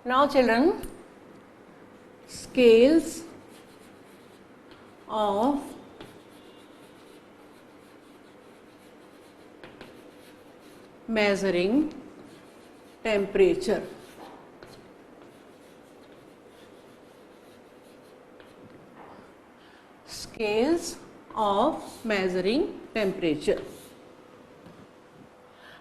Now children, scales of measuring temperature. Scales of measuring temperature.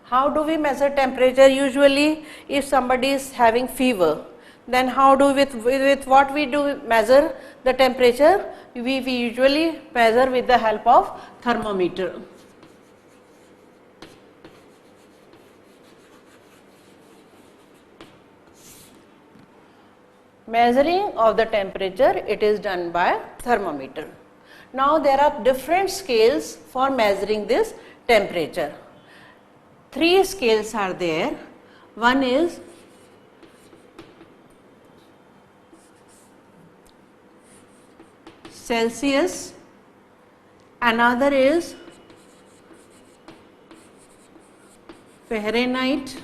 How do we measure temperature? Usually, if somebody is having fever, then how do with what we do measure the temperature? We usually measure with the help of thermometer. Measuring of the temperature, it is done by thermometer. Now there are different scales for measuring this temperature. 3 scales are there. One is Celsius, another is Fahrenheit,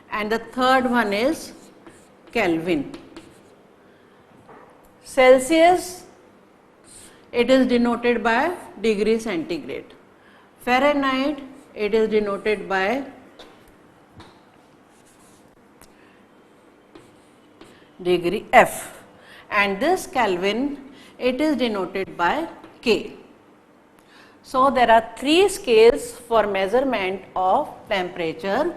and the third one is Kelvin. Celsius, it is denoted by degree centigrade. Fahrenheit, it is denoted by degree F, and this Kelvin, it is denoted by K. So there are 3 scales for measurement of temperature: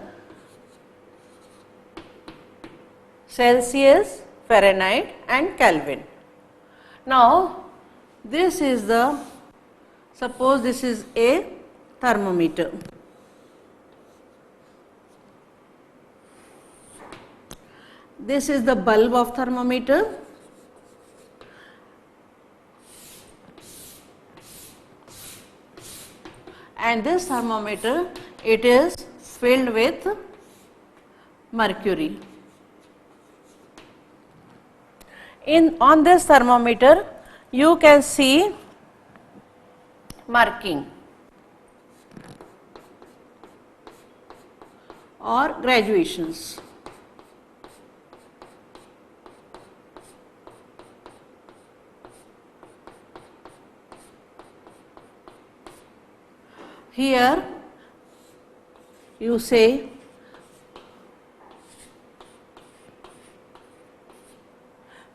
Celsius, Fahrenheit and Kelvin. Now this is the, suppose this is a thermometer. This is the bulb of thermometer. And this thermometer, it is filled with mercury. On this thermometer, you can see marking or graduations. Here you say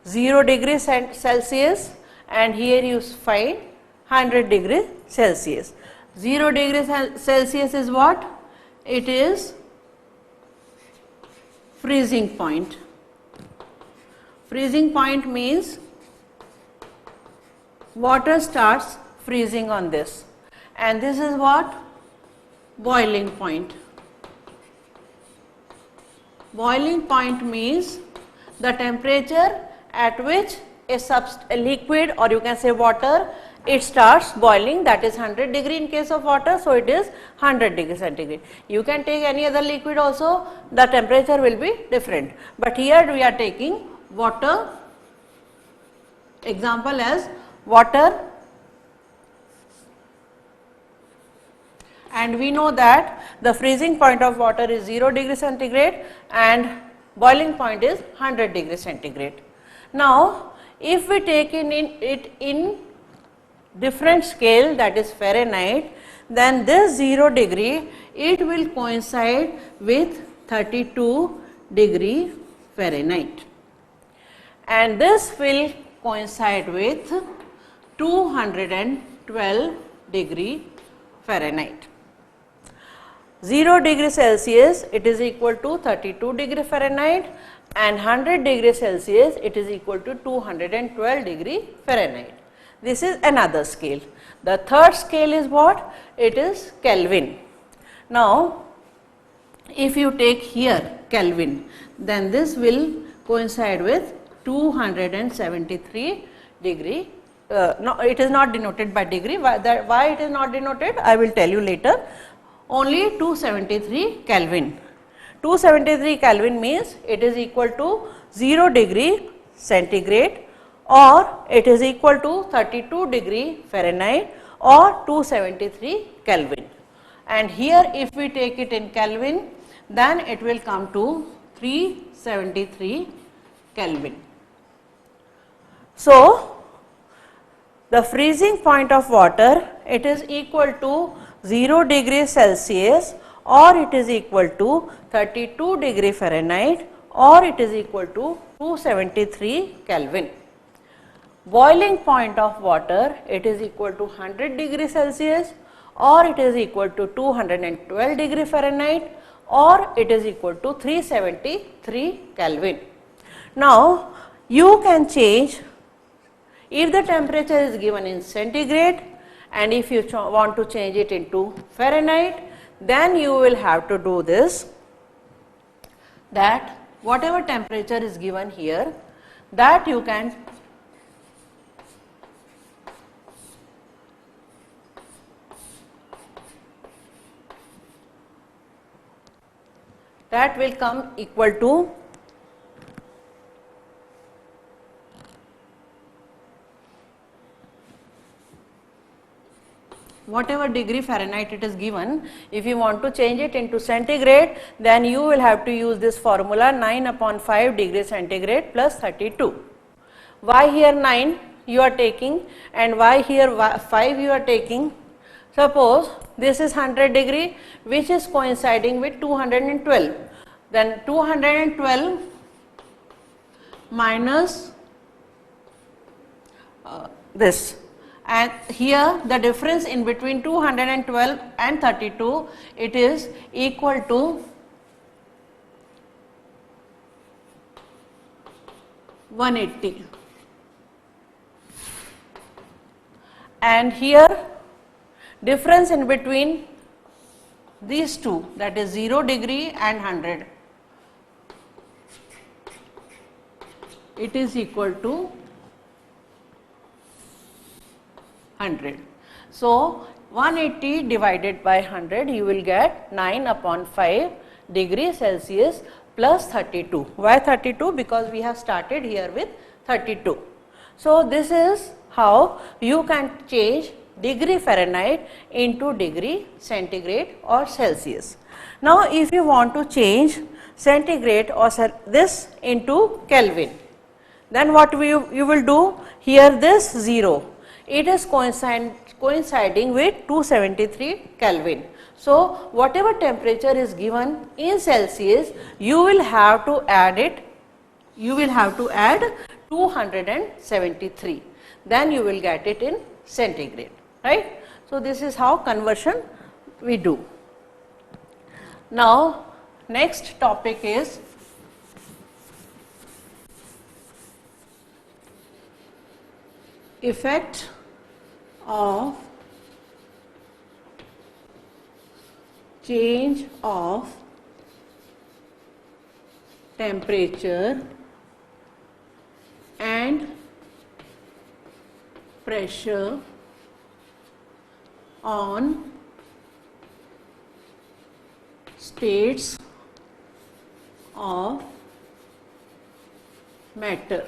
0 degrees Celsius, and here you find 100 degrees Celsius. 0 degrees Celsius is what? It is freezing point. Freezing point means water starts freezing on this, and this is what? Boiling point. Boiling point means the temperature at which a liquid, or you can say water, it starts boiling, that is 100 degree in case of water, so it is 100 degree centigrade. You can take any other liquid also, the temperature will be different, but here we are taking water, example as water, and we know that the freezing point of water is 0 degree centigrade and boiling point is 100 degree centigrade. Now if we take it in different scale, that is Fahrenheit, then this 0 degree, it will coincide with 32 degree Fahrenheit, and this will coincide with 212 degree Fahrenheit. 0 degree Celsius, it is equal to 32 degree Fahrenheit, and 100 degree Celsius, it is equal to 212 degree Fahrenheit. This is another scale. The third scale is what? It is Kelvin. Now if you take here Kelvin, then this will coincide with 273 degree. No, it is not denoted by degree. Why it is not denoted, I will tell you later. Only 273 Kelvin. 273 Kelvin means it is equal to 0 degree centigrade, or it is equal to 32 degree Fahrenheit, or 273 Kelvin. And here if we take it in Kelvin, then it will come to 373 Kelvin. So, the freezing point of water, it is equal to 0 degree Celsius, or it is equal to 32 degree Fahrenheit, or it is equal to 273 Kelvin. Boiling point of water, it is equal to 100 degree Celsius, or it is equal to 212 degree Fahrenheit, or it is equal to 373 Kelvin. Now, you can change if the temperature is given in centigrade, and if you want to change it into Fahrenheit, then you will have to do this, that whatever temperature is given here, that you can that will come equal to whatever degree Fahrenheit it is given. If you want to change it into centigrade, then you will have to use this formula 9 upon 5 degree centigrade plus 32. Why here 9 you are taking and why here 5 you are taking? Suppose this is 100 degree which is coinciding with 212. Then 212 minus this. And here the difference in between 212 and 32, it is equal to 180. And here difference in between these two, that is 0 degree and 100, it is equal to 100. So, 180 divided by 100, you will get 9 upon 5 degree Celsius plus 32. Why 32? Because we have started here with 32. So, this is how you can change degree Fahrenheit into degree centigrade or Celsius. Now, if you want to change centigrade or this into Kelvin, then what you will do? Here this 0, it is coinciding with 273 Kelvin. So, whatever temperature is given in Celsius, you will have to add it, you will have to add 273, then you will get it in centigrade, right. So, this is how conversion we do. Now, next topic is effect of change of temperature and pressure on states of matter.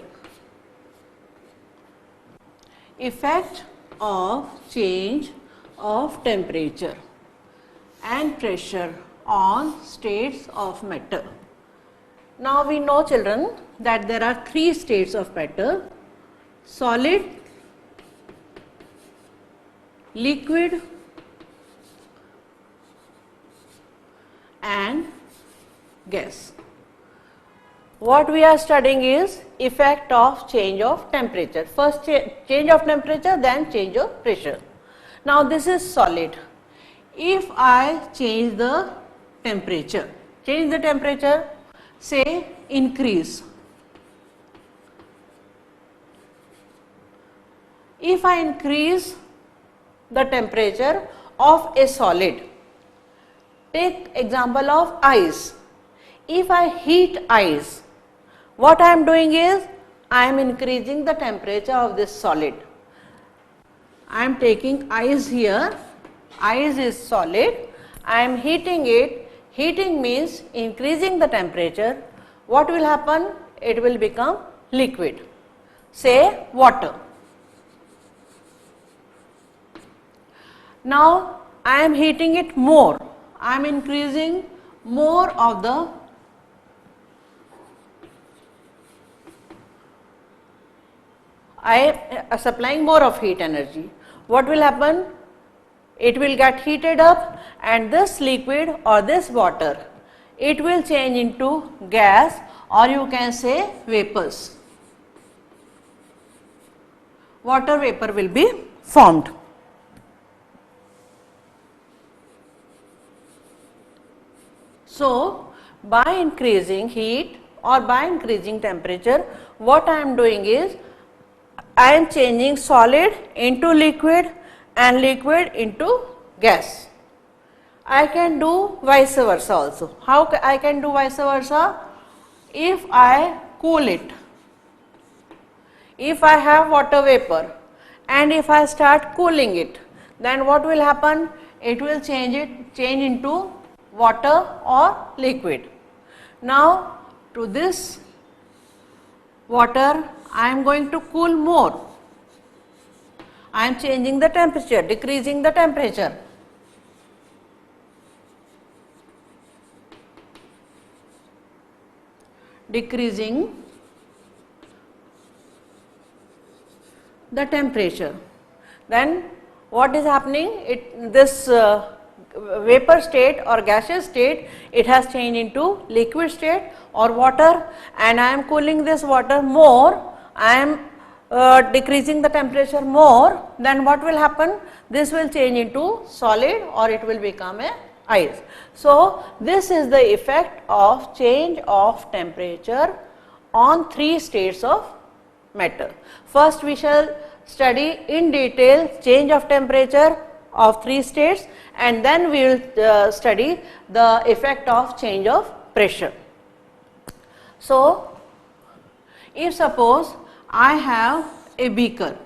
Effect of change of temperature and pressure on states of matter. Now, we know, children, that there are 3 states of matter: solid, liquid and gas. What we are studying is effect of change of temperature. First change of temperature, then change of pressure. Now, this is solid. If I change the temperature, say increase. If I increase the temperature of a solid, take example of ice. If I heat ice, what I am doing is I am increasing the temperature of this solid. I am taking ice here, ice is solid, I am heating it. Heating means increasing the temperature. What will happen? It will become liquid, say water. Now, I am heating it more, I am increasing more of the I am supplying more of heat energy. What will happen? It will get heated up, and this liquid or this water, it will change into gas, or you can say vapors. Water vapor will be formed. So, by increasing heat or by increasing temperature, what I am doing is, I am changing solid into liquid and liquid into gas. I can do vice versa also. How I can do vice versa? If I cool it, if I have water vapor and if I start cooling it, then what will happen? It will change into water or liquid. Now, to this water I am going to cool more. I am changing the temperature, decreasing the temperature. Decreasing the temperature. Then what is happening? This vapor state or gaseous state, it has changed into liquid state or water, and I am cooling this water more. I am decreasing the temperature more. Then what will happen? This will change into solid or it will become a ice. So, this is the effect of change of temperature on 3 states of matter. First we shall study in detail change of temperature of 3 states, and then we will study the effect of change of pressure. So, if suppose I have a beaker,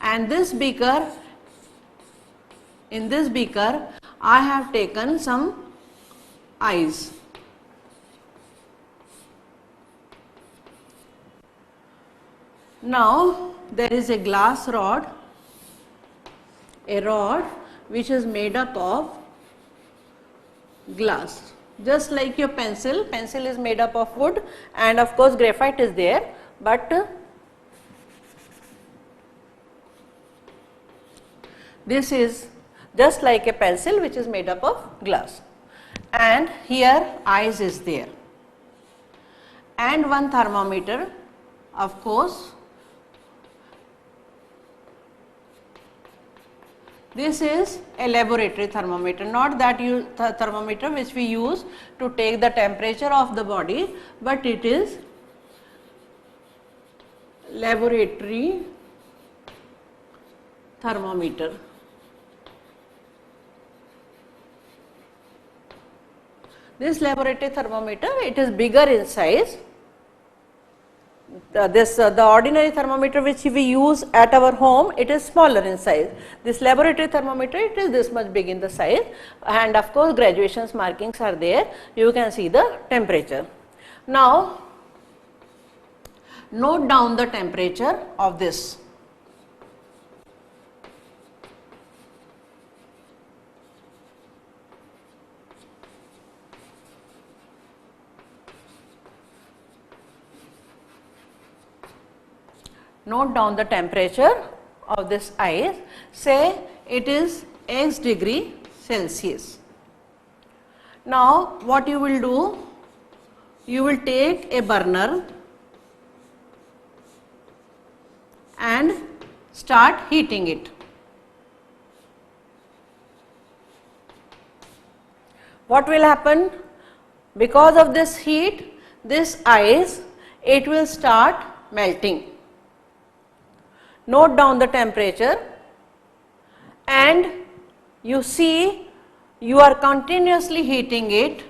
and this beaker, in this beaker I have taken some ice. Now, there is a glass rod, a rod which is made up of glass. Just like your pencil, pencil is made up of wood, and of course graphite is there, but this is just like a pencil which is made up of glass, and here ice is there, and one thermometer, of course. This is a laboratory thermometer, not that thermometer which we use to take the temperature of the body, but it is laboratory thermometer. This laboratory thermometer, it is bigger in size. The ordinary thermometer which we use at our home, it is smaller in size. This laboratory thermometer, it is this much big in the size, and of course graduations markings are there. You can see the temperature. Now, note down the temperature of this. Note down the temperature of this ice. Say it is X degree Celsius. Now, what you will do? You will take a burner and start heating it. What will happen? Because of this heat, this ice, it will start melting. Note down the temperature, and you see you are continuously heating it,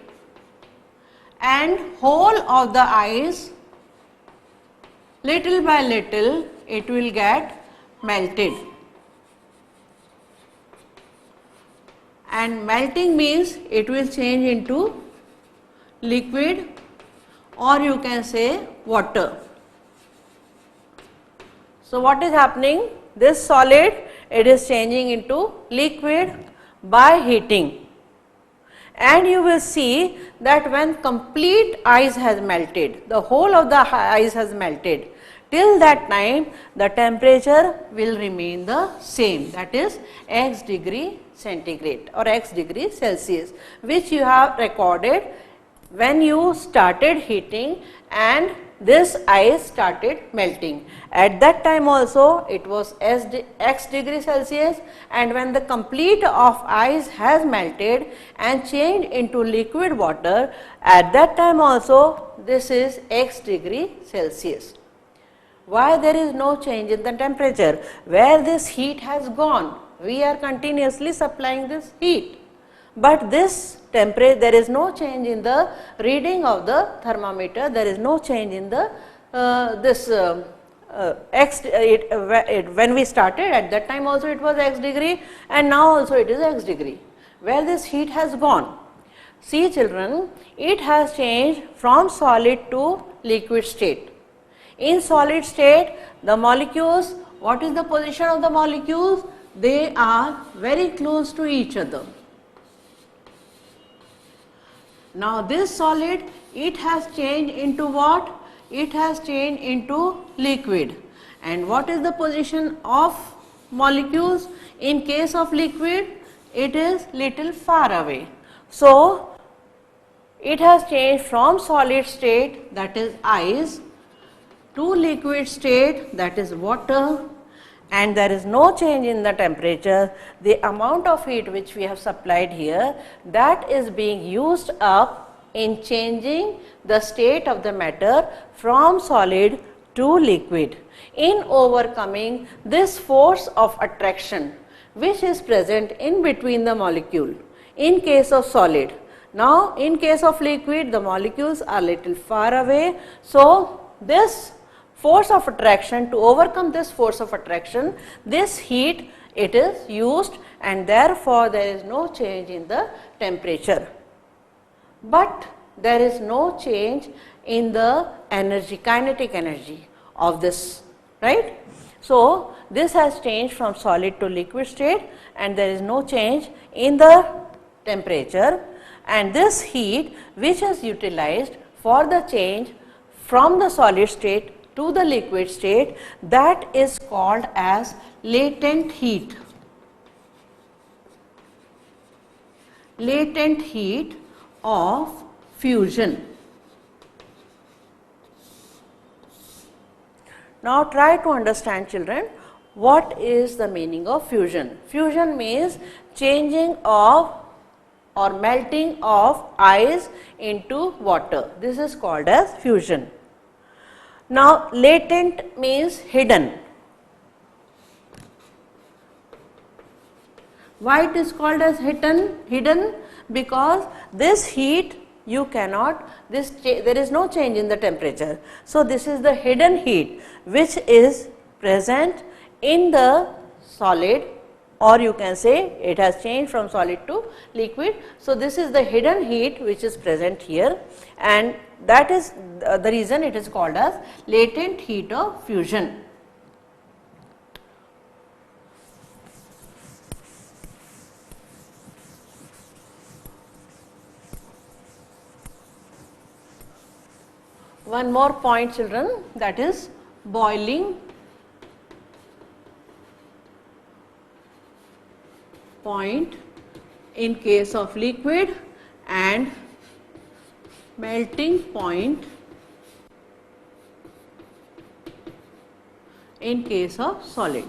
and whole of the ice, little by little, it will get melted. And melting means it will change into liquid, or you can say water. So, what is happening? This solid, it is changing into liquid by heating, and you will see that when complete ice has melted, the whole of the ice has melted, Till that time the temperature will remain the same, that is x degree centigrade or x degree Celsius, which you have recorded when you started heating and this ice started melting. At that time also it was x degree Celsius, and when the complete of ice has melted and changed into liquid water, at that time also this is x degree Celsius. Why there is no change in the temperature? Where this heat has gone? We are continuously supplying this heat, but this temperature, there is no change in the reading of the thermometer, there is no change in the when we started at that time also it was x degree and now also it is x degree. Where this heat has gone? See children, it has changed from solid to liquid state. In solid state, the molecules, what is the position of the molecules? They are very close to each other. Now this solid, it has changed into what? It has changed into liquid. And what is the position of molecules? In case of liquid, it is little far away. So it has changed from solid state, that is ice, to liquid state, that is water, and there is no change in the temperature. The amount of heat which we have supplied here, that is being used up in changing the state of the matter from solid to liquid, in overcoming this force of attraction which is present in between the molecule in case of solid. Now in case of liquid, the molecules are little far away, so this force of attraction, to overcome this force of attraction, this heat it is used, and therefore there is no change in the temperature. But there is no change in the energy, kinetic energy of this, right. So this has changed from solid to liquid state and there is no change in the temperature, and this heat which is utilized for the change from the solid state to the liquid state, that is called as latent heat. Latent heat of fusion. Now try to understand children, what is the meaning of fusion? Fusion means changing of or melting of ice into water. This is called as fusion. Now latent means hidden. Why it is called as hidden? Hidden because this heat you cannot, there is no change in the temperature. So this is the hidden heat which is present in the solid, or you can say it has changed from solid to liquid. So this is the hidden heat which is present here, and that is the reason it is called as latent heat of fusion. One more point children, that is boiling point in case of liquid and melting point in case of solid.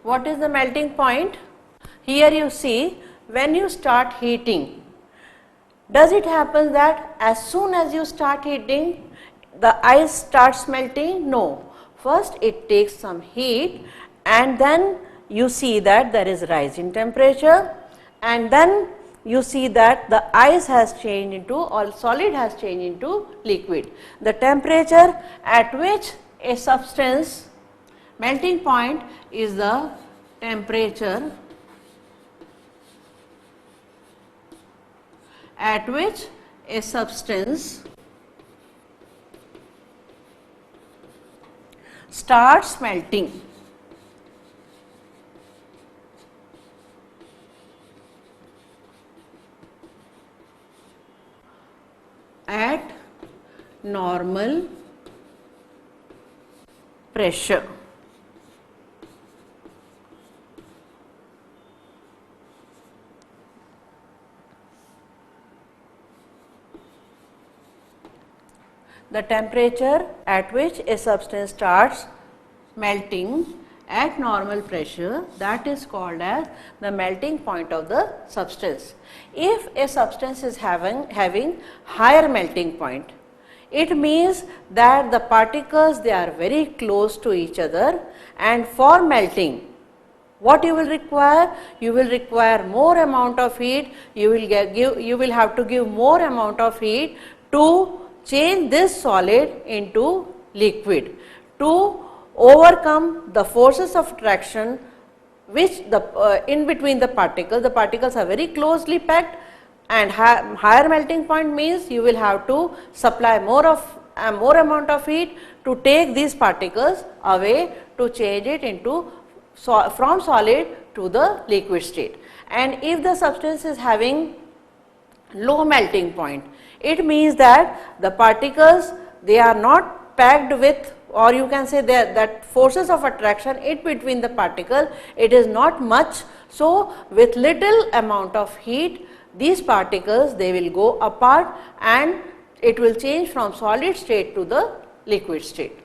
What is the melting point? Here you see, when you start heating, does it happen that as soon as you start heating, the ice starts melting? No. First it takes some heat and then you see that there is rise in temperature, and then you see that the ice has changed into, or solid has changed into liquid. The temperature at which a substance, melting point is the temperature at which a substance starts melting. At normal pressure. The temperature at which a substance starts melting at normal pressure, that is called as the melting point of the substance. If a substance is having higher melting point, it means that the particles, they are very close to each other, and for melting, what you will require? You will require more amount of heat, you will have to give more amount of heat to change this solid into liquid, to overcome the forces of attraction which in between the particles are very closely packed, and higher melting point means you will have to supply more amount of heat to take these particles away, to change it into from solid to the liquid state. And if the substance is having low melting point, it means that the particles, they are not packed with, or you can say that forces of attraction in between the particle, it is not much. So, with little amount of heat, these particles, they will go apart and it will change from solid state to the liquid state.